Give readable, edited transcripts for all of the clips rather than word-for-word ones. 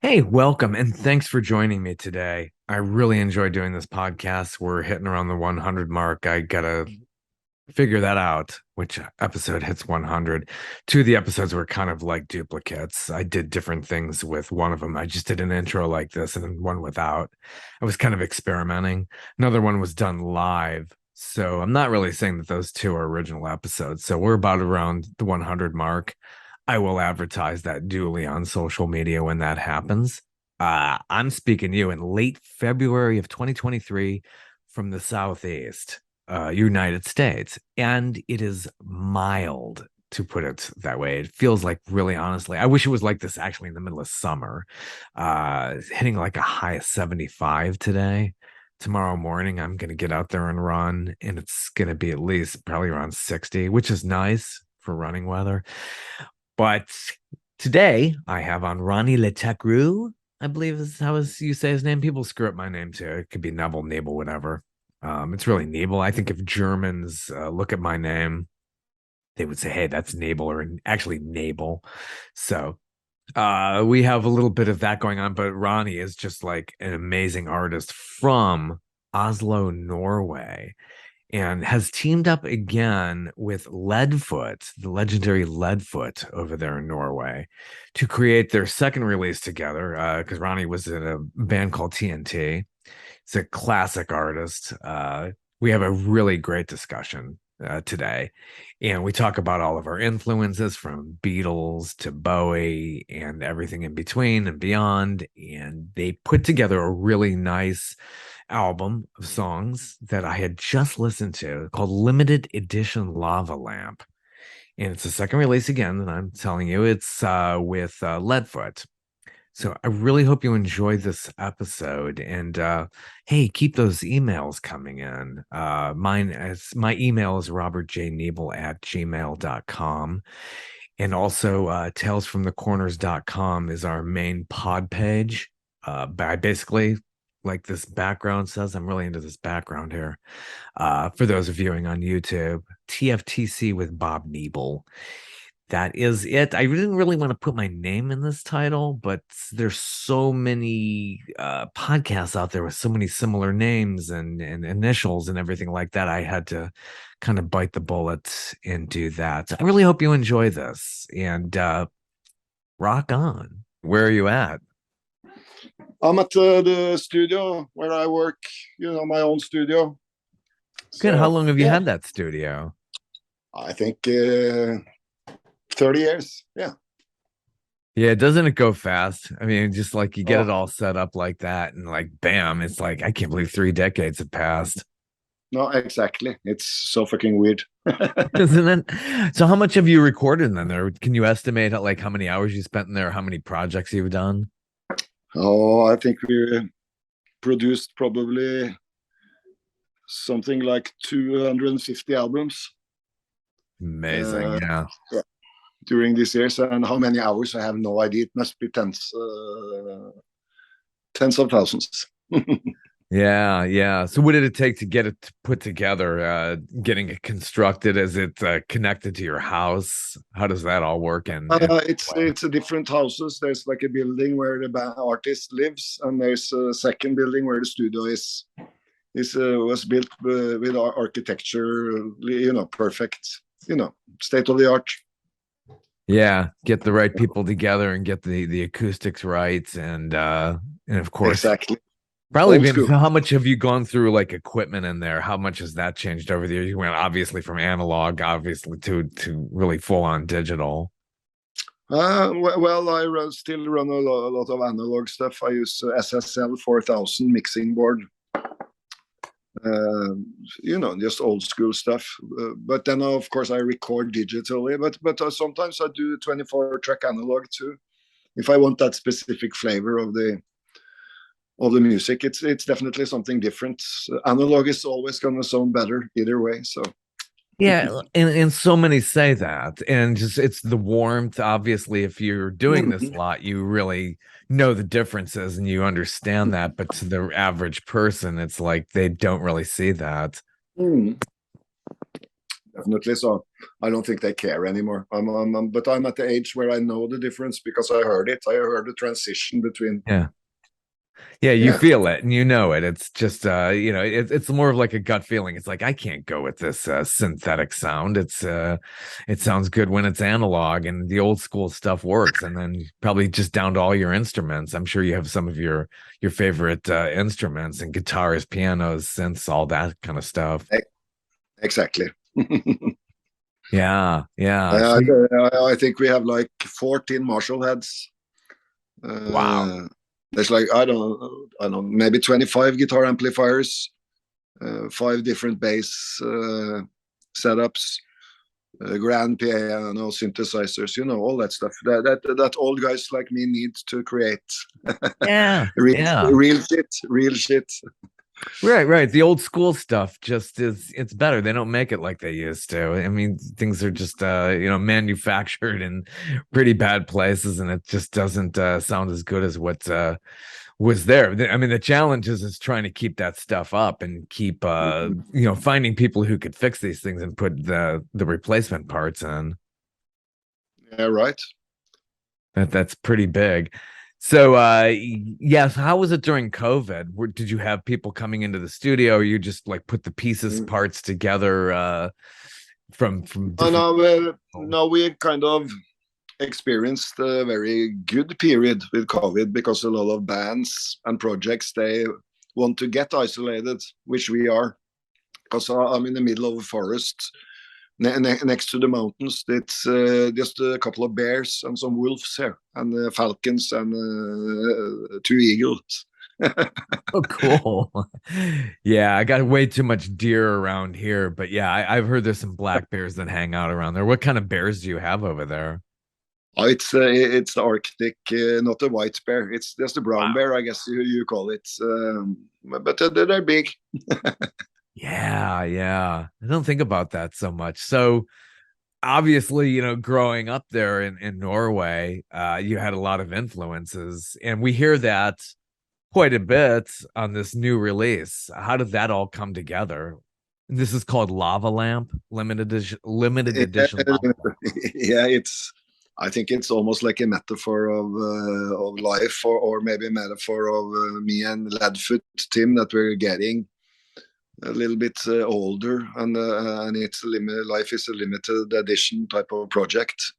Hey, welcome, and thanks for joining me today. I really enjoy doing this podcast. We're hitting around the 100 mark. I gotta figure that out, which episode hits 100. Two of the episodes were kind of like duplicates. I did different things with one of them. I just did an intro like this and then one without. I was kind of experimenting. Another one was done live. So I'm not really saying that those two are original episodes. So we're about around the 100 mark. I will advertise that duly on social media when that happens. I'm speaking to you in late February of 2023 from the Southeast, United States, and it is mild, to put it that way. It feels like, really honestly, I wish it was like this actually in the middle of summer. Hitting like a high of 75 today. Tomorrow morning, I'm going to get out there and run, and it's going to be at least probably around 60, which is nice for running weather. But today I have on Ronni Le Tekrø, I believe is how you say his name. People screw up my name too. It could be Neville, Nebel, whatever. It's really Nebel. I think if Germans look at my name, they would say, hey, that's Nebel, or actually Nabel. So we have a little bit of that going on, but Ronni is just like an amazing artist from Oslo, Norway, and has teamed up again with Ledfoot, the legendary Ledfoot over there in Norway, to create their second release together. Because Ronni was in a band called TNT. It's a classic artist. We have a really great discussion today, and we talk about all of our influences from Beatles to Bowie and everything in between and beyond. And they put together a really nice album of songs that I had just listened to called Limited Edition Lava Lamp. And it's a second release again, and I'm telling you, it's with Leadfoot. So I really hope you enjoy this episode. And hey, keep those emails coming in. My email is robertjnebel@gmail.com. And also talesfromthecorners.com is our main pod page. I basically, like this background says, I'm really into this background here. For those viewing on YouTube, TFTC with Bob Nebel. That is it. I didn't really want to put my name in this title, but there's so many podcasts out there with so many similar names and initials and everything like that. I had to kind of bite the bullet and do that. I really hope you enjoy this, and rock on. Where are you at? I'm at the studio where I work, my own studio. Good. How So, long have you yeah, had that studio? I think 30 years. Yeah. Yeah, doesn't it go fast? I mean, just like you get Oh, it all set up like that, and like bam, it's like I can't believe 3 decades have passed. no, exactly. It's so fucking weird. Isn't it? So how much have you recorded in there? Can you estimate like how many hours you spent in there, how many projects you've done? Oh, I think we produced probably something like 250 albums Amazing. uh, Yeah. during these years. And how many hours, I have no idea. It must be tens of thousands. Yeah, yeah. So what did it take to get it put together? Getting it constructed? Is it connected to your house? How does that all work? And It's a different houses. There's like a building where the band artist lives, and there's a second building where the studio is. Is was built with our architecture, perfect, state of the art. yeah, get the right people together and get the acoustics right, and of course, Exactly, probably old been. school. So how much have you gone through like equipment in there? How much has that changed over the years? You went obviously from analog, obviously to really full on digital. Well, still run a lot of analog stuff. I use SSL 4000 mixing board. uh, just old school stuff. But then, of course, I record digitally. But sometimes I do 24-track analog too, if I want that specific flavor of the music. It's definitely something different. Analog is always going to sound better either way. So. Yeah, and so many say that, and just it's the warmth. Obviously, if you're doing this a Mhm. lot, you really know the differences and you understand that. But to the average person, it's like they don't really see that. Mm. definitely. So I don't think they care anymore. But I'm at the age where I know the difference because I heard it. I heard the transition between. Yeah. Yeah, you Yeah, feel it and you know it. It's just it's more of like a gut feeling. It's like I can't go with this synthetic sound. It sounds good when it's analog and the old school stuff works. And then probably just down to all your instruments. I'm sure you have some of your favorite instruments and guitars, pianos, synths, all that kind of stuff. exactly. Yeah, yeah. I, So, I think we have like 14 Marshall heads. wow. There's like I don't know, maybe 25 guitar amplifiers, 5 different bass setups, grand piano, synthesizers, all that stuff. That old guys like me need to create. Yeah, real, yeah. real shit. Right, right. The old school stuff just it's better. They don't make it like they used to. I mean, things are just manufactured in pretty bad places and it just doesn't sound as good as what was there. I mean, the challenge is trying to keep that stuff up and keep finding people who could fix these things and put the replacement parts in. Yeah, right. That's pretty big. So yes, how was it during COVID? Did you have people coming into the studio or you just like put the pieces Mm. parts together from Oh, different no, we kind of experienced a very good period with COVID because a lot of bands and projects they want to get isolated, which we are. Because I'm in the middle of a forest next to the mountains. It's just a couple of bears and some wolves here, and falcons and 2 eagles. Oh, cool. Yeah, I got way too much deer around here, but yeah, I've heard there's some black bears that hang out around there. What kind of bears do you have over there? Oh, it's the Arctic, not the white bear. It's just a brown Wow. bear, I guess you call it. But they're big. Yeah, yeah. I don't think about that so much. So obviously, growing up there in Norway, you had a lot of influences, and we hear that quite a bit on this new release. How did that all come together? This is called Lava Lamp, limited edition Lava Lamp. Yeah, it's. I think it's almost like a metaphor of life, or maybe a metaphor of me and Ledfoot Tim that we're getting a little bit older, and it's life is a limited edition type of project.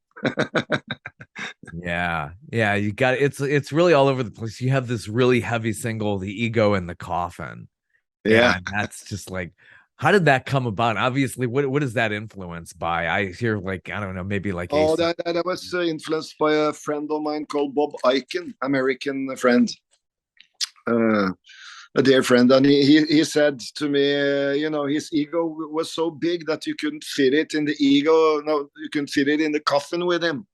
Yeah, yeah, you got it's really all over the place. You have this really heavy single, The Ego in the Coffin. Yeah. And that's just like, how did that come about? Obviously, what is that influenced by? I hear like, I don't know, maybe like Oh, AC. that was influenced by a friend of mine called Bob Eichen, American friend, a dear friend, and he said to me, his ego was so big that you couldn't fit it in the ego. No, you couldn't fit it in the coffin with him.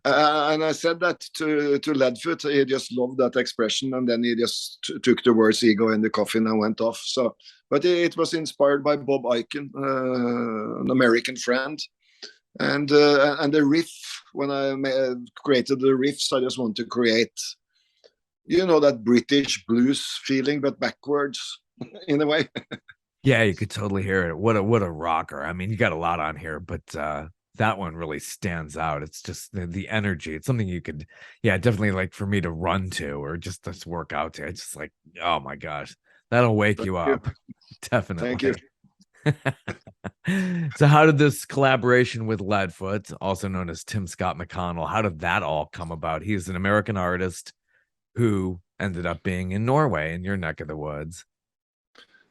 And I said that to Ledfoot. He just loved that expression, and then he just took the words "ego" in the coffin and went off. So, but it was inspired by Bob Eichen, an American friend, and the riff. When I created the riffs, I just want to create, that British blues feeling, but backwards in a way. Yeah, you could totally hear it. What a rocker. I mean, you got a lot on here, but that one really stands out. It's just the energy. It's something you could, yeah, definitely like for me to run to or just work out to. It's just like, oh my gosh, that'll wake Thank you you. up. Thank you. Definitely. So how did this collaboration with Ledfoot, also known as Tim Scott McConnell, how did that all come about? He's an American artist who ended up being in Norway in your neck of the woods.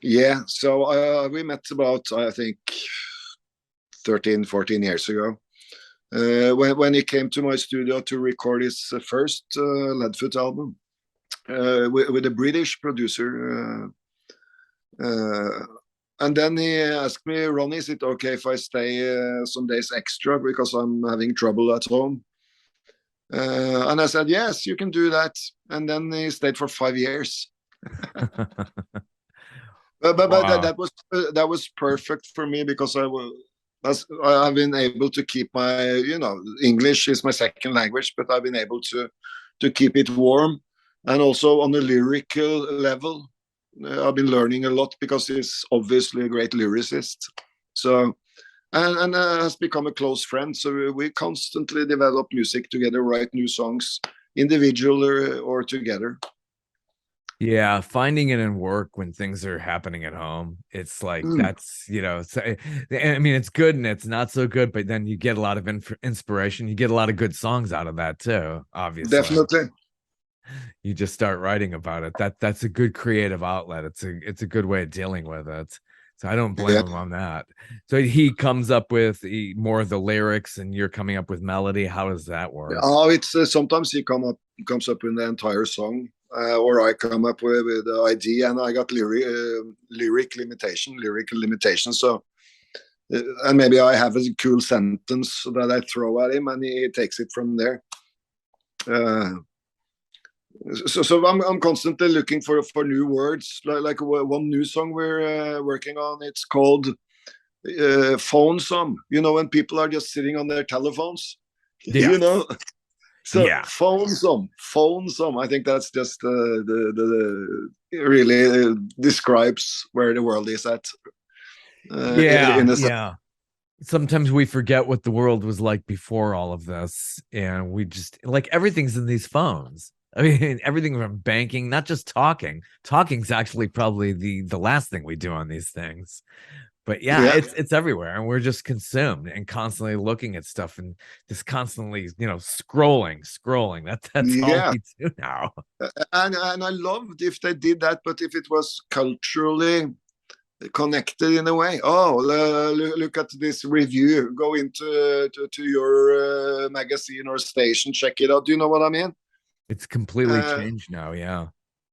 Yeah, so we met about, I think, 13, 14 years ago. When he came to my studio to record his first Ledfoot album with a British producer. And then he asked me, Ronnie, is it okay if I stay some days extra because I'm having trouble at home? And I said, yes, you can do that. And then he stayed for 5 years. But Wow. that was perfect for me because I've been able to keep my, English is my second language, but I've been able to keep it warm, and also on a lyrical level, I've been learning a lot because he's obviously a great lyricist. So and has become a close friend. So we constantly develop music together, write new songs, individual or together. Yeah, finding it in work when things are happening at home. It's like Mm, that's, I mean, it's good and it's not so good, but then you get a lot of inspiration. You get a lot of good songs out of that too, obviously. definitely. You just start writing about it. That's a good creative outlet. It's a good way of dealing with it. So I don't blame Yeah. him on that. So he comes up with more of the lyrics and you're coming up with melody. How does that work? Oh, it's sometimes he comes up in the entire song, or I come up with the idea, and I got lyrical limitation. So, and maybe I have a cool sentence that I throw at him, and he takes it from there. Uh, so I'm constantly looking for new words. Like one new song we're working on. It's called "Phone Some." You know, when people are just sitting on their telephones. Yeah. You know, so Yeah. phone some. I think that's just the really describes where the world is at. Yeah. In a sense. Yeah. Sometimes we forget what the world was like before all of this, and we just like everything's in these phones. I mean, everything from banking, not just talking. Talking's actually probably the last thing we do on these things. But yeah, Yeah, it's everywhere, and we're just consumed and constantly looking at stuff and just constantly, scrolling. That's all yeah, we do now. and I loved if they did that, but if it was culturally connected in a way. Oh, look at this review. Go into to your magazine or station, check it out. Do you know what I mean? It's completely Uh, changed now. Yeah.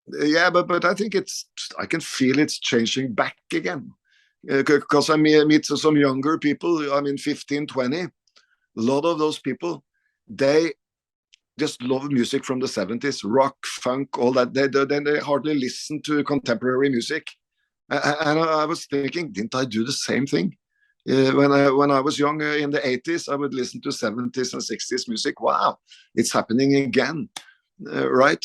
yeah, but I think I can feel it's changing back again. Because I meet some younger people, I mean 15, 20. A lot of those people, they just love music from the 70s, rock, funk, all that. They hardly listen to contemporary music. And I was thinking, didn't I do the same thing? When I was young in the 80s, I would listen to 70s and 60s music. Wow, it's happening again, right?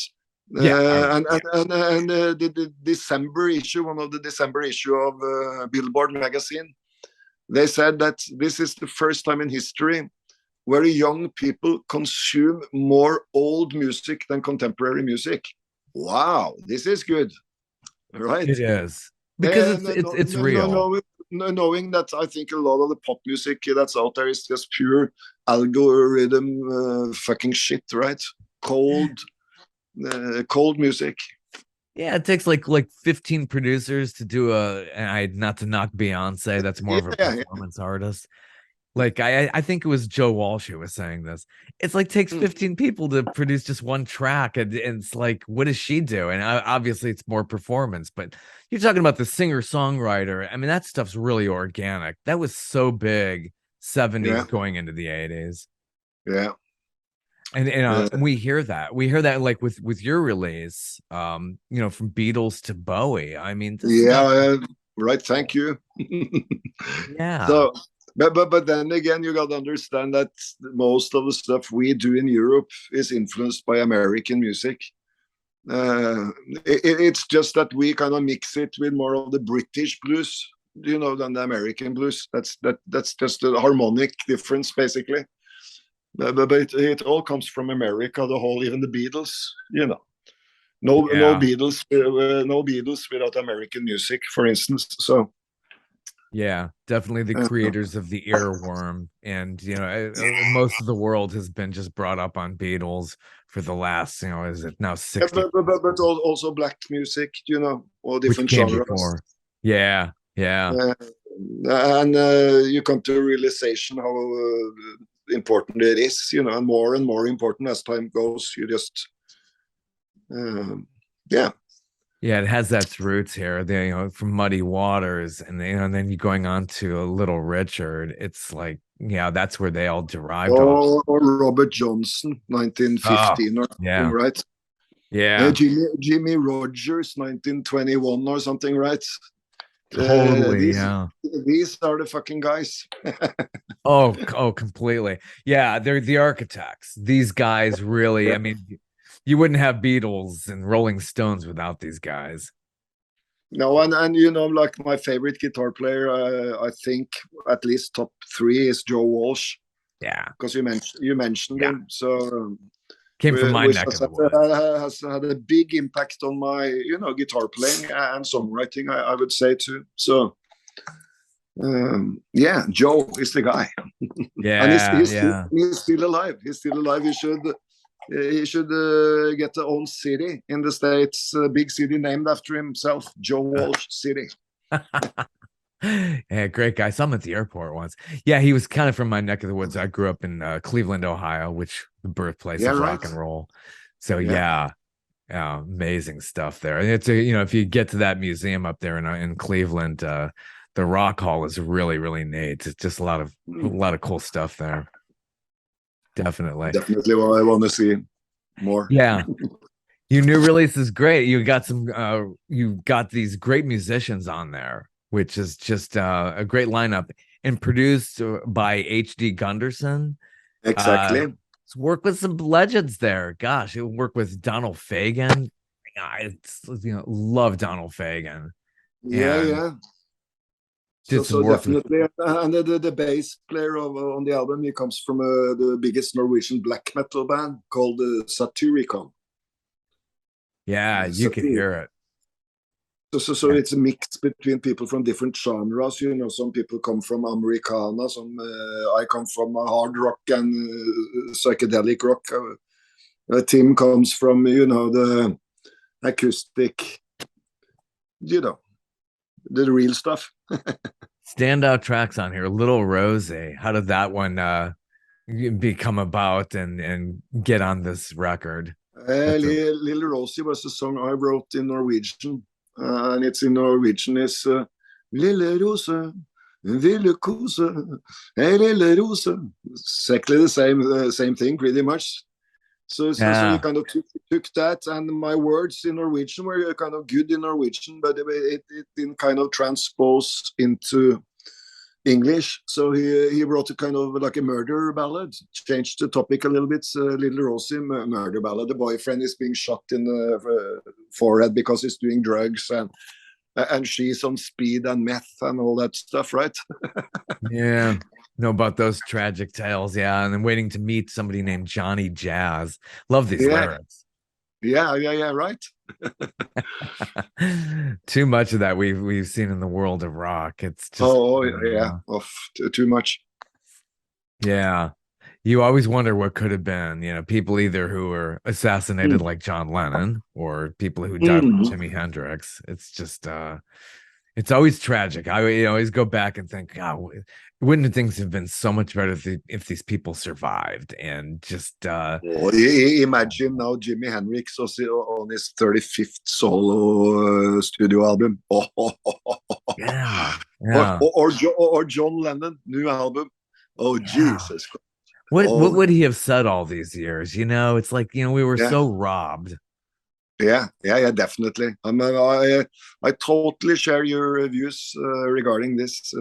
Yeah. The December issue, one of the December issue of Billboard magazine, they said that this is the first time in history where young people consume more old music than contemporary music. Wow, this is good, right? It is. Because And it's real. knowing that I think a lot of the pop music that's out there is just pure algorithm fucking shit, right? Cold, cold music. Yeah, it takes like 15 producers to do and I not to knock Beyonce, that's more Yeah, of a yeah. performance artist. Like I think it was Joe Walsh who was saying this. It's like takes Mm. 15 people to produce just one track, and it's like, what does she do? And obviously it's more performance, but you're talking about the singer-songwriter. I mean, that stuff's really organic. That was so big, 70s Yeah, going into the 80s. yeah, And uh, we hear that. We hear that like with your release, from Beatles to Bowie. I mean, this yeah. stuff, Right. Thank you. yeah. So, but then again, you got to understand that most of the stuff we do in Europe is influenced by American music. It's just that we kind of mix it with more of the British blues, than the American blues. That's just a harmonic difference, basically. But it all comes from America. The whole, even the Beatles, no Yeah. Beatles, no Beatles without American music, for instance. So Yeah, definitely the uh, creators of the earworm, and most of the world has been just brought up on Beatles for the last, is it now 60, but also black music, all which different came genres. before. Yeah, yeah, Uh, and you come to a realization how important it is, and more important as time goes. You just, yeah, yeah. It has that roots here. From Muddy Waters, and then you going on to a Little Richard. It's like, yeah, that's where they all derived off. or Robert Johnson, Oh, 1915 or something, yeah, right? yeah, Jimmy Rogers, 1921 or something, right? Uh, totally, these yeah. these are the fucking guys. Oh, completely. Yeah, they're the architects. These guys really, Yeah. I mean, you wouldn't have Beatles and Rolling Stones without these guys. No, and you know, like my favorite guitar player, I think at least top three is Joe Walsh, Yeah, because you mentioned yeah. him. So Came from my which neck of the woods. has had a big impact on my, guitar playing and songwriting, I would say too. So yeah, Joe is the guy, and Yeah, yeah. he's still alive. He's still alive. He should get the own city in the States, a big city named after himself, Joe Walsh City. Yeah, great guy. Saw him at the airport once. Yeah, he was kind of from my neck of the woods. I grew up in Cleveland, Ohio, which the birthplace Yeah, of right. rock and roll. So Yeah, yeah, yeah, amazing stuff there. And it's if you get to that museum up there in Cleveland, the Rock Hall is really really neat. It's just a lot of cool stuff there. Definitely. definitely what I want to see more. Yeah. Your new release is great. You got these great musicians on there, which is just a great lineup and produced by HD Gunderson. Uh Exactly. it's work with some legends there. Gosh, it work with Donald Fagen. It's love Donald Fagen Yeah, and yeah. did some So work with definitely, and the bass player on the album, he comes from the biggest Norwegian black metal band called Satyricon. yeah, you could Satyr. hear it. So Yeah. it's a mix between people from different genres. You know, some people come from Americana, some I come from hard rock and psychedelic rock. Tim comes from the acoustic, you know, the real stuff. Standout tracks on here. Little Rosie. How did that one become about and get on this record? That's a Little Rosie was a song I wrote in Norwegian, and it's in Norwegian is Lille Rose, ville kose, hey Lille Rose. Exactly the same thing, pretty much. So we yeah. kind of took that, and my words in Norwegian were kind of good in Norwegian, but it didn't kind of transpose into English. So he wrote a kind of like a murder ballad, changed the topic a little bit. Little Rosie murder ballad. The boyfriend is being shot in the forehead because he's doing drugs, and she's on speed and meth and all that stuff, right? Yeah. Know about those tragic tales. Yeah. And then waiting to meet somebody named Johnny Jazz. Love these Yeah, lyrics. yeah, right. Too much of that we've seen in the world of rock. It's just Oh yeah, too much. yeah. You always wonder what could have been, people either who were assassinated Mm. like John Lennon or people who died like Mm. Jimi Hendrix. It's just it's always tragic. I always go back and think, God, wouldn't things have been so much better if these people survived and just Oh, imagine now Jimi Hendrix on his 35th solo studio album. yeah, Or, yeah, or, or, or John Lennon, new album. Oh, yeah. Jesus Christ. What Oh, would he have said all these years? It's like, we were yeah. so robbed. Yeah, definitely. I totally share your views regarding this,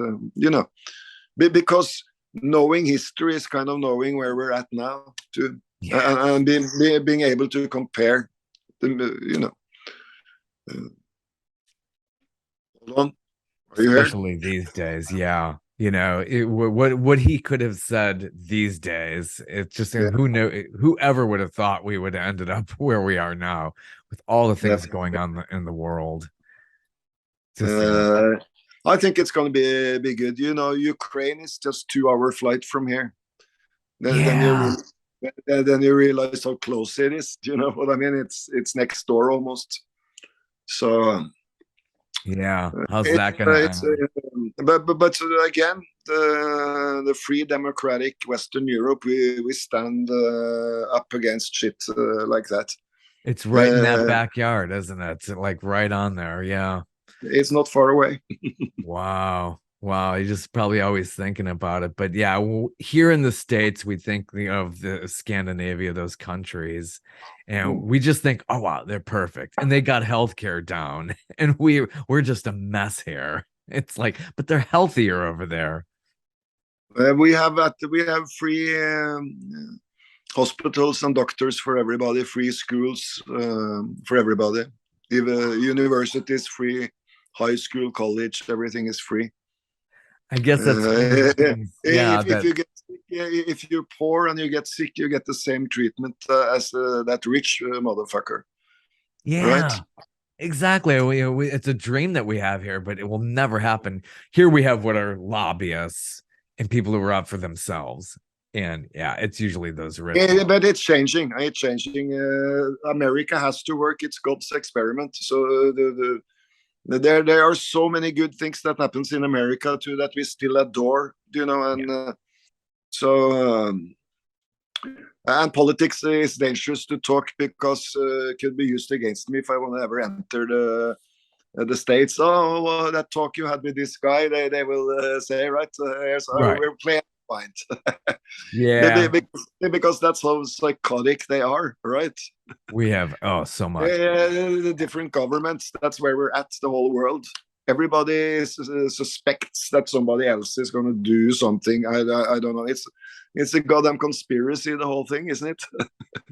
because knowing history is kind of knowing where we're at now, too. Yeah. And being able to compare, the. Hold on. Are you here? Especially these days. Yeah. What he could have said these days. It's just Yeah, who knew, whoever would have thought we would have ended up where we are now with all the things going definitely. on in the world. Just Uh, I think it's going to be good. You know, Ukraine is just 2 hour flight from here. Then you yeah. really, then you realize how close it is. You know what I mean? It's next door almost. So Yeah. How's it's that gonna end? but again, the free democratic Western Europe, we stand up against shit like that. It's right in that Uh, backyard, isn't it? It's like right on there. Yeah. it's not far away. Wow. Wow. You're just probably always thinking about it. But yeah, here in the States, we think of the Scandinavia, those countries, and we just think, oh wow, they're perfect. And they got healthcare down. And we're just a mess here. It's like, but they're healthier over there. We have free hospitals and doctors for everybody, free schools for everybody, even universities free high school, college, everything is free. I guess that's one of the things. Yeah, If that you get sick, if you're poor and you get sick, you get the same treatment as that rich motherfucker, right? yeah, exactly. It's a dream that we have here, but it will never happen. Here we have what are lobbyists and people who are out for themselves. And yeah, it's usually those rich ones. But it's changing. It's changing. America has to work. It's God's experiment. So there are so many good things that happens in America too that we still adore. And Yeah. and politics is dangerous to talk because it could be used against me if I want to ever enter the States. Oh, well, that talk you had with this guy, they will say, right, Right. we're playing mind. Yeah. Because that's how psychotic they are, right? We have so much. The different governments, that's where we're at, the whole world. Everybody suspects that somebody else is going to do something. I don't know. It's a goddamn conspiracy, the whole thing, isn't it?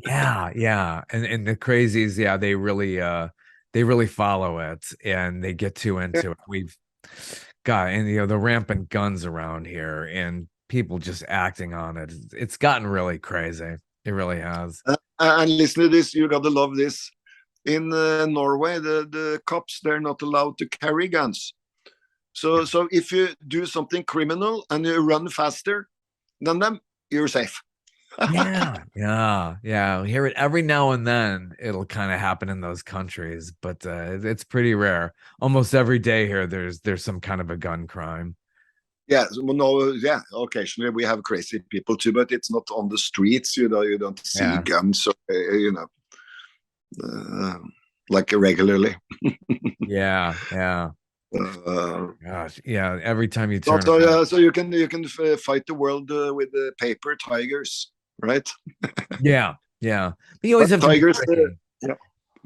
Yeah, yeah. And the crazies, yeah, they really follow it and they get too into it. We've got and the rampant guns around here and people just acting on it. It's gotten really crazy. It really has. And listen to this, you gotta love this. In Norway, the cops, they're not allowed to carry guns. So if you do something criminal and you run faster than them, you're safe. Yeah, yeah. We hear it every now and then. It'll kind of happen in those countries, but it's pretty rare. Almost every day here, there's some kind of a gun crime. Yeah, no, yeah. Occasionally we have crazy people too, but it's not on the streets. You don't see Yeah, guns, like regularly. yeah, yeah. Uh, Gosh, yeah. Every time you turn so you can fight the world with the paper tigers, right? yeah, yeah. But you always have to be Tigers. tricky. Yeah.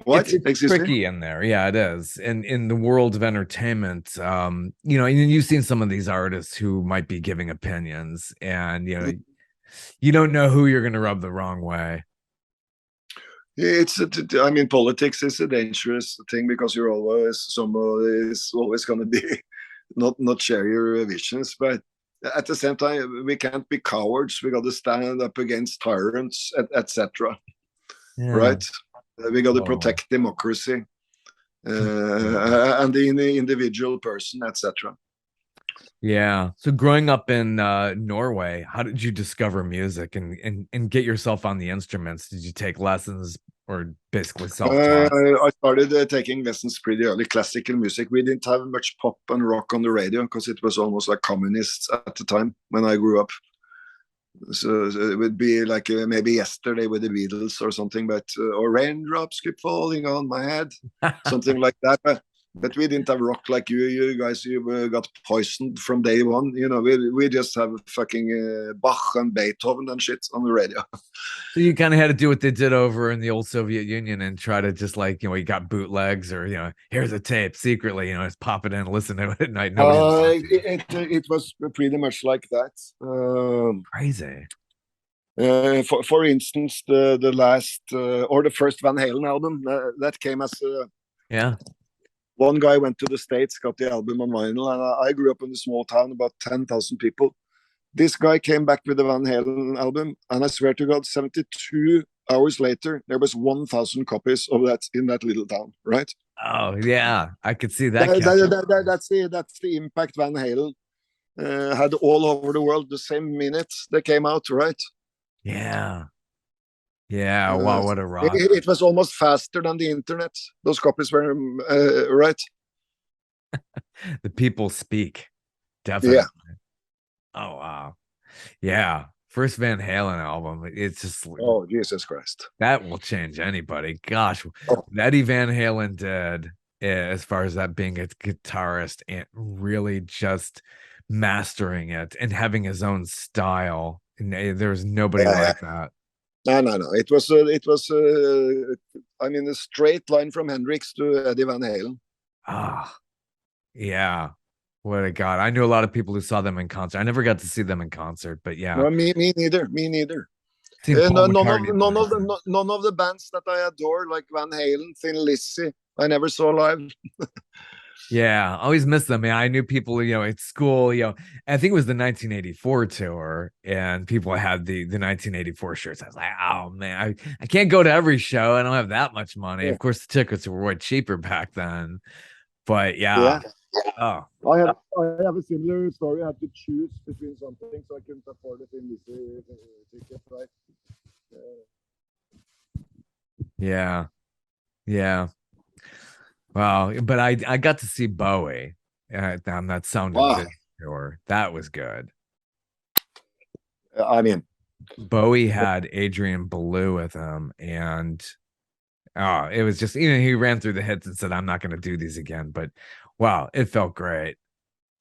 What? It's Excuse me? tricky in there. Yeah, it is. And in the world of entertainment, and you've seen some of these artists who might be giving opinions, and you don't know who you're going to rub the wrong way. I mean, politics is a dangerous thing because somebody is always going to be not share your visions, but at the same time, we can't be cowards. We got to stand up against tyrants, etc. Yeah. Right? We got to Oh. protect democracy Completely. and the individual person, etc. Yeah. So growing up in Norway, how did you discover music and get yourself on the instruments? Did you take lessons or basically self-taught? I started taking lessons pretty early, classical music. We didn't have much pop and rock on the radio because it was almost like communists at the time when I grew up. So it would be like maybe yesterday with the Beatles or something, or raindrops keep falling on my head, something like that. But we didn't have rock like you guys. You got poisoned from day one. We just have fucking Bach and Beethoven and shit on the radio. So you kind of had to do what they did over in the old Soviet Union and try to just like, you got bootlegs or, here's a tape secretly, just pop it in, listen to it at night. Nobody's It was pretty much like that. Crazy. For instance, the last or the first Van Halen album that came as Yeah. one guy went to the States, got the album on vinyl, and I grew up in a small town, about 10,000 people. This guy came back with the Van Halen album, and I swear to God, 72 hours later, there was 1,000 copies of that in that little town, right? Oh yeah, I could see that. That's the impact Van Halen had all over the world the same minute they came out, right? Yeah. Yeah. Wow, what a rock. It was almost faster than the internet. Those copies were right. The people speak. Definitely. Yeah. Oh wow. Yeah. First Van Halen album. It's just Oh, Jesus Christ. that will change anybody. Gosh, Oh. Eddie Van Halen did as far as that being a guitarist and really just mastering it and having his own style. And there's nobody like that. No. I mean, a straight line from Hendrix to Eddie Van Halen. Ah, yeah. What a god. I knew a lot of people who saw them in concert. I never got to see them in concert, but yeah. No, me neither. Me neither. None None of the bands that I adore, like Van Halen, Thin Lizzy, I never saw live. Yeah, I always miss them, man. I knew people, at school, I think it was the 1984 tour, and people had the 1984 shirts. I was like, oh man, I can't go to every show. I don't have that much money. Yeah. Of course, the tickets were way cheaper back then. But Yeah. yeah. Oh, I have a similar story. I had to choose between something, so I couldn't afford it in this ticket, right? yeah. Yeah. Wow. But I got to see Bowie on that Sound and Wow. Vision tour. That was good. I mean, Bowie had Adrian Belew with him, and it was just, he ran through the hits and said, I'm not going to do these again. But wow, it felt great.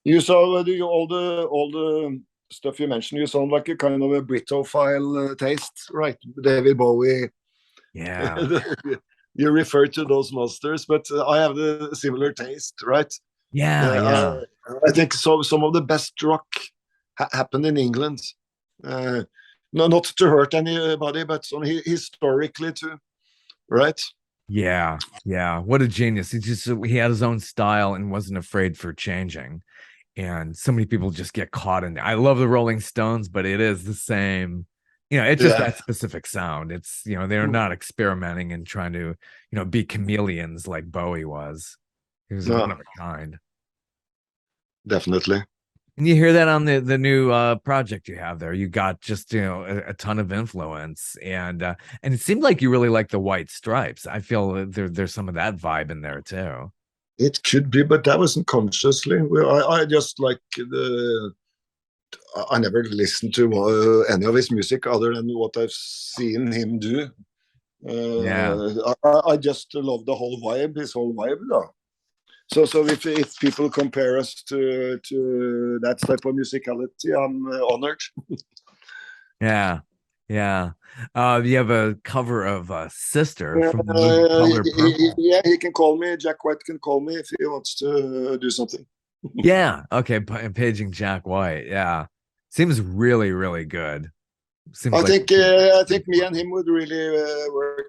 you saw all the stuff you mentioned. You sound like a kind of a Britophile taste, right? David Bowie. Yeah. You refer to those monsters, but I have the similar taste, right? Yeah. Uh, Yeah. I think so. Some of the best rock happened in England. Uh, no, not to hurt anybody, but historically too, right? Yeah. Yeah. What a genius. He had his own style and wasn't afraid for changing. And so many people just get caught in there. I love the Rolling Stones, but it is the same. It's just Yeah. that specific sound. It's, they're not experimenting and trying to, be chameleons like Bowie was. He was one No, of a kind. definitely. And you hear that on the new project you have there. You got just, a ton of influence, and it seemed like you really like the White Stripes. I feel there's some of that vibe in there too. It could be, but that wasn't consciously. Well, I just like the. I never listened to any of his music other than what I've seen him do. Yeah. I just love the whole vibe, his whole vibe, though. So if people compare us to that type of musicality, I'm honored. Yeah. Yeah. You have a cover of Sister from the movie Uh, Color Purple. yeah, he can call me. Jack White can call me if he wants to do something. Yeah. Okay. Paging Jack White. Yeah. Seems really, really good. Seems like I think me and him would really work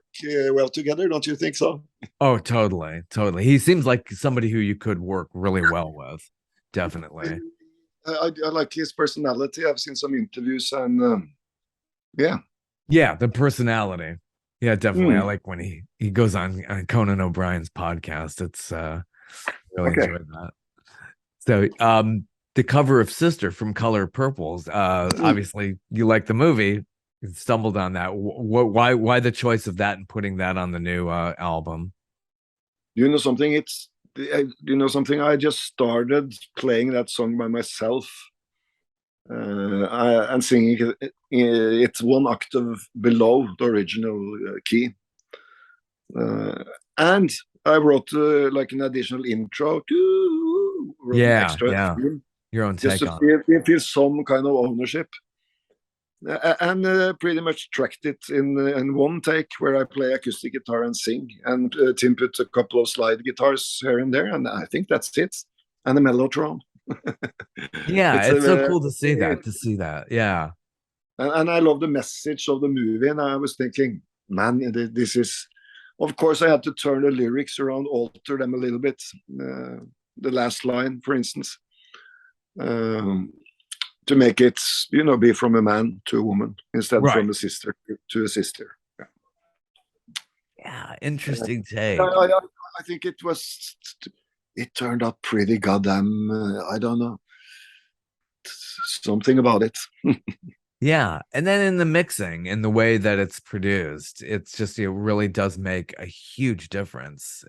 well together. Don't you think so? oh, totally. Totally. He seems like somebody who you could work really well with. Definitely. I like his personality. I've seen some interviews, and yeah. Yeah, the personality. Yeah, definitely. I Mm, like when he goes on Conan O'Brien's podcast. It's really okay. enjoyed that. So, the cover of Sister from Color Purples. Mm. Obviously, you like the movie. You stumbled on that. Why the choice of that and putting that on the new album? You know something? You know something. I just started playing that song by myself and singing it. It's one octave below the original key, and I wrote like an additional intro. Wrote an Yeah, extra yeah. theme Your own just take to on it. feel some kind of ownership. And pretty much tracked it in one take where I play acoustic guitar and sing, and Tim put a couple of slide guitars here and there, and I think that's it, and a mellotron. Yeah, It's it's so a cool to see that. To see that. Yeah. and I love the message of the movie, and I was thinking, man, this is. Of course, I had to turn the lyrics around, alter them a little bit. The last line, for instance, um, to make it, be from a man to a woman instead Right. from a sister to a sister. Yeah. Uh, Interesting I, take. I, I think it turned out pretty goddamn, I don't know, something about it. Yeah. And then in the mixing and the way that it's produced, it's just, it really does make a huge difference.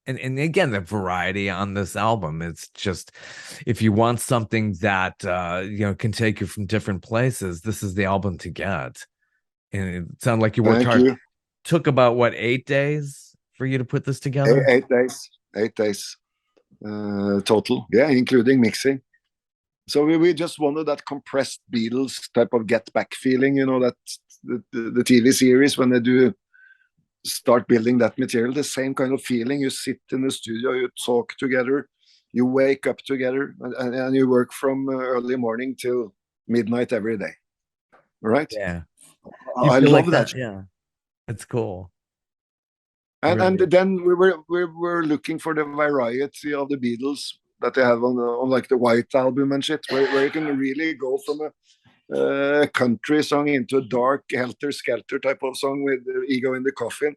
And again, the variety on this album, it's just, if you want something that, can take you from different places, this is the album to get. And it sounded like you worked Thank hard. you. Took about what, 8 days for you to put this Eight, together? 8 days, 8 days total. Yeah, including mixing. So we just wanted that compressed Beatles type of Get Back feeling, that the TV series when they do start building that material, the same kind of feeling. You sit in the studio, you talk together, you wake up together, and you work from early morning till midnight every day. Right? Yeah. You I feel like love that? that. Yeah. That's cool. And then we were looking for the variety of the Beatles that they have on like the White Album and shit, where you can really go from a country song into a dark Helter Skelter type of song with Ego in the Coffin,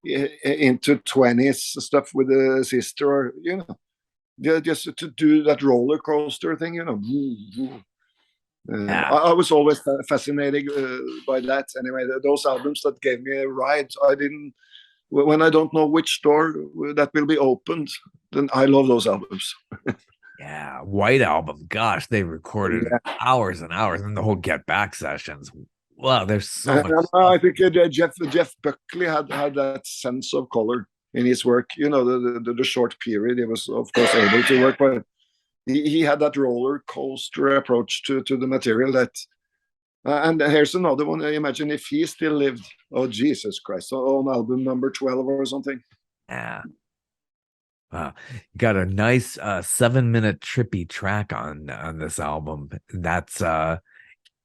into 20s stuff with the sister, or just to do that roller coaster thing, Yeah. I was always fascinated by that. Anyway, those albums that gave me a ride. I didn't When I don't know which door that will be opened, then I love those albums. Yeah, White Album. Gosh, they recorded Yeah. hours and hours, and the whole Get Back sessions. Wow, there's so And much I stuff. think Jeff Buckley had that sense of color in his work. The short period he was, of course, able to work, but he had that roller coaster approach to the material that. And here's another one. Imagine if he still lived. Oh, Jesus Christ! On album number 12 or something. Yeah. Wow. Got a nice 7-minute trippy track on this album. That's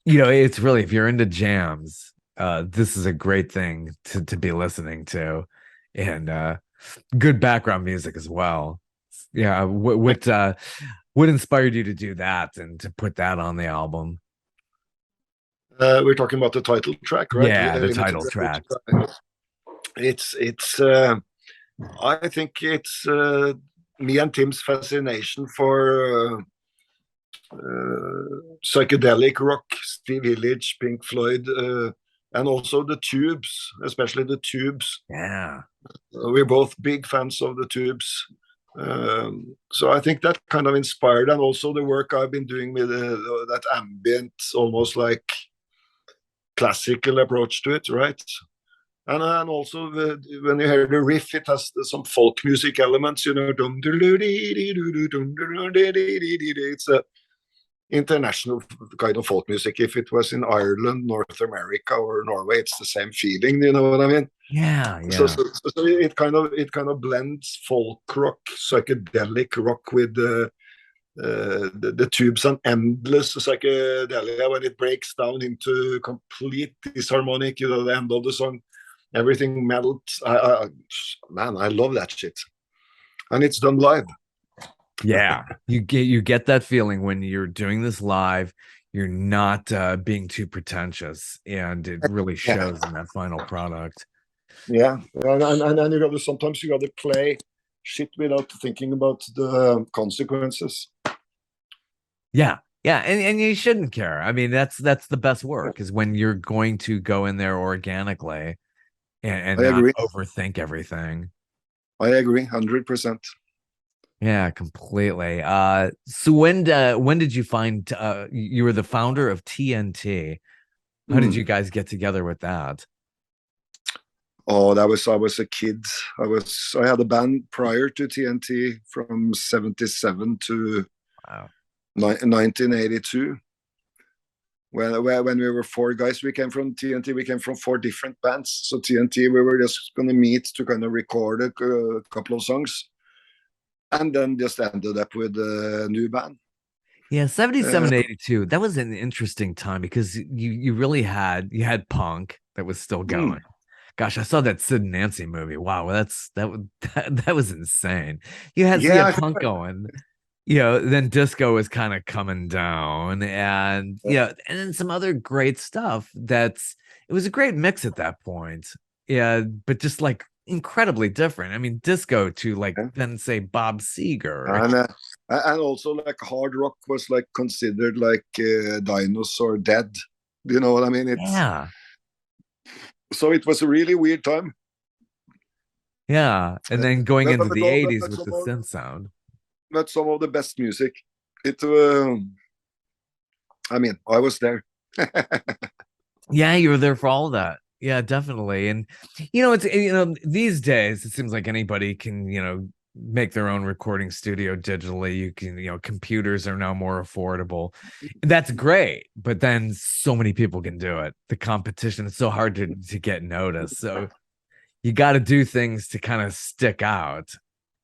it's really, if you're into jams, this is a great thing to be listening to. And good background music as well. Yeah, what inspired you to do that and to put that on the album? We're talking about the title track, right? Yeah, the Limited title track. It's I think it's me and Tim's fascination for psychedelic rock, Steve Village, Pink Floyd, and also the Tubes, especially the Tubes. Yeah. We're both big fans of the Tubes. So I think that kind of inspired, and also the work I've been doing with that ambient, almost like classical approach to it, right? And also when you hear the riff, it has some folk music elements, It's a international kind of folk music. If it was in Ireland, North America, or Norway, it's the same feeling. You know what I mean? Yeah, yeah. So it kind of blends folk rock, psychedelic rock with the Tubes and endless psychedelia when it breaks down into complete disharmonic. The end of the song, everything melts. Man, I love that shit, and it's done live. Yeah, you get that feeling when you're doing this live. You're not being too pretentious, and it really shows in that final product. Yeah, and sometimes you got to play shit without thinking about the consequences. Yeah, yeah, and you shouldn't care. I mean, that's the best work, is when you're going to go in there organically and I not agree. overthink everything. I agree, 100%. Yeah, completely. So when did you find you were the founder of TNT? How did you guys get together with that? Oh, I was a kid. I had a band prior to TNT from 77 to Wow. 1982. When we were four guys, we came from TNT. We came from four different bands. So TNT, we were just going to meet to kind of record a couple of songs, and then just ended up with a new band. Yeah, 77, 82. That was an interesting time because you really had punk that was still going. Gosh, I saw that Sid and Nancy movie. Wow, that was insane. You had punk going, then disco was kind of coming down, and and then some other great stuff. It was a great mix at that point. Yeah, but just like incredibly different. I mean, disco to like then say Bob Seger. And also like hard rock was like considered like dinosaur dead. You know what I mean? So it was a really weird time. Yeah, and then going into the 80s but with the synth sound. But some of the best music. I mean, I was there. Yeah, you were there for all of that. Yeah, definitely. And it's these days it seems like anybody can make their own recording studio digitally. You can computers are now more affordable. That's great, but then so many people can do it. The competition is so hard to get noticed. So you got to do things to kind of stick out,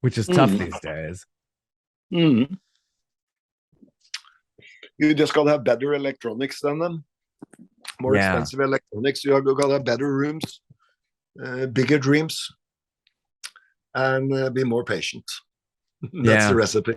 which is tough these days. You just gotta have better electronics than them. More expensive electronics. You got to have better rooms, bigger dreams. and be more patient. That's Yeah. the recipe.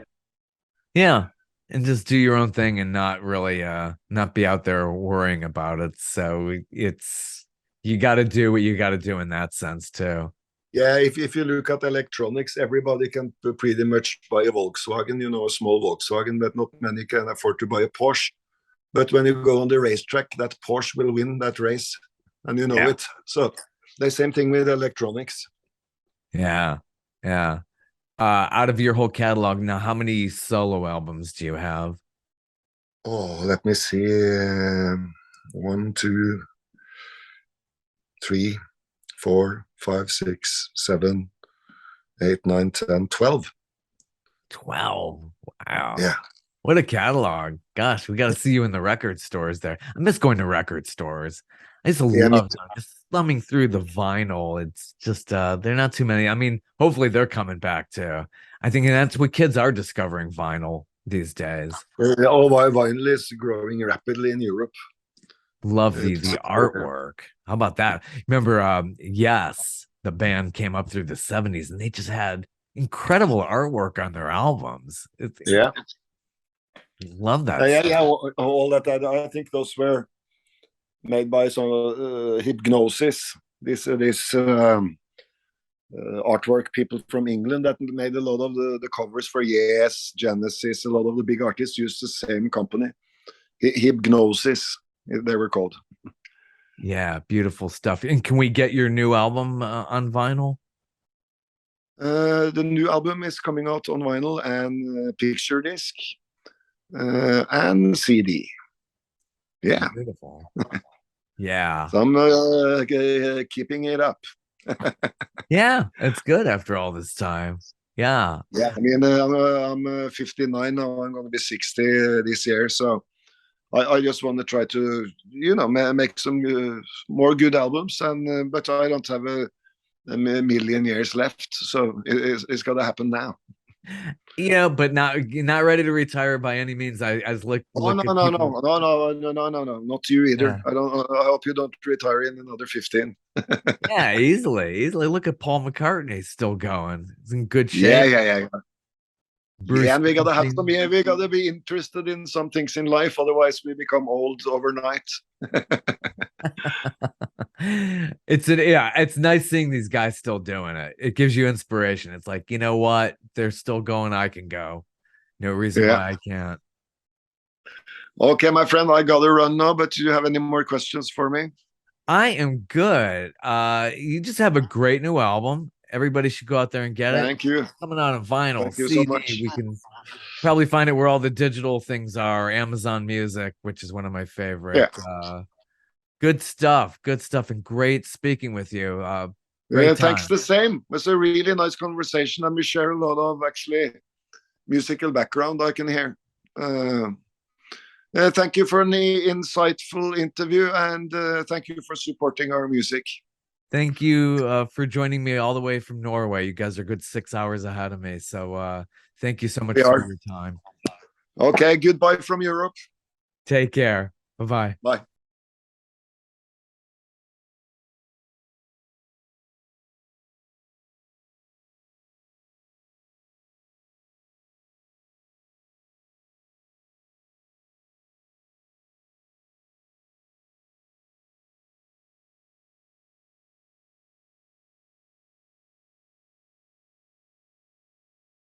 Yeah. And just do your own thing and not really not be out there worrying about it. So it's you got to do what you got to do in that sense too. Yeah, if you look at electronics, everybody can pretty much buy a Volkswagen, a small Volkswagen, but not many can afford to buy a Porsche. But when you go on the racetrack, that Porsche will win that race, and you know Yeah. it. So the same thing with electronics. Yeah. Yeah. Out of your whole catalog, now how many solo albums do you have? Oh, let me see. One, two, three, 4, 5, 6, 7, 8, 9, 10, 12. 12. Wow. Yeah. What a catalog. Gosh, we got to see you in the record stores there. I miss going to record stores. I used to Yeah, love just thumbing through the vinyl. It's just they're not too many. I mean, hopefully they're coming back too. I think that's what kids are discovering vinyl these days. oh, vinyl is growing rapidly in Europe. Love It's the artwork. How about that? Remember Yes, the band came up through the 70s and they just had incredible artwork on their albums. yeah, Love that yeah, stuff. yeah. All that. I think those were made by some Hypnosis. This artwork people from England that made a lot of the covers for Yes, Genesis. A lot of the big artists used the same company, Hypnosis. They were called. Yeah, beautiful stuff. And can we get your new album on vinyl? The new album is coming out on vinyl and picture disc and CD. Yeah. Beautiful. Yeah. So I'm keeping it up. Yeah, it's good after all this time. Yeah. Yeah, I mean, I'm 59 now. I'm going to be 60 this year. So I just want to try to, make some more good albums. And but I don't have a million years left. So it's got to happen now. Yeah, but not ready to retire by any means. I look Oh look no at no no people. no no no no no no, not you either. Yeah. I don't. I hope you don't retire in another 15. Yeah, easily. Look at Paul McCartney still going. He's in good Yeah, shape. yeah, yeah, yeah. Bruce And we gotta have some. Springsteen. Yeah, we gotta be interested in some things in life. Otherwise, we become old overnight. It's nice seeing these guys still doing it. It gives you inspiration. It's like, you know what? They're still going, I can go. No reason Yeah. why I can't. Okay, my friend, I gotta run now. But do you have any more questions for me? I am good. You just have a great new album. Everybody should go out there and get it. Thank you. Coming out on vinyl, Thank you so CD. much. We can probably find it where all the digital things are. Amazon Music, which is one of my favorite. Yeah. Good stuff. Good stuff. And great speaking with you. Yeah, Great thanks time. the same. It was a really nice conversation, and we share a lot of actually musical background I can hear. Thank you for an insightful interview, and thank you for supporting our music. Thank you for joining me all the way from Norway. You guys are a good 6 hours ahead of me. So thank you so much We for are. your time. Okay, goodbye from Europe. Take care. Bye-bye. Bye.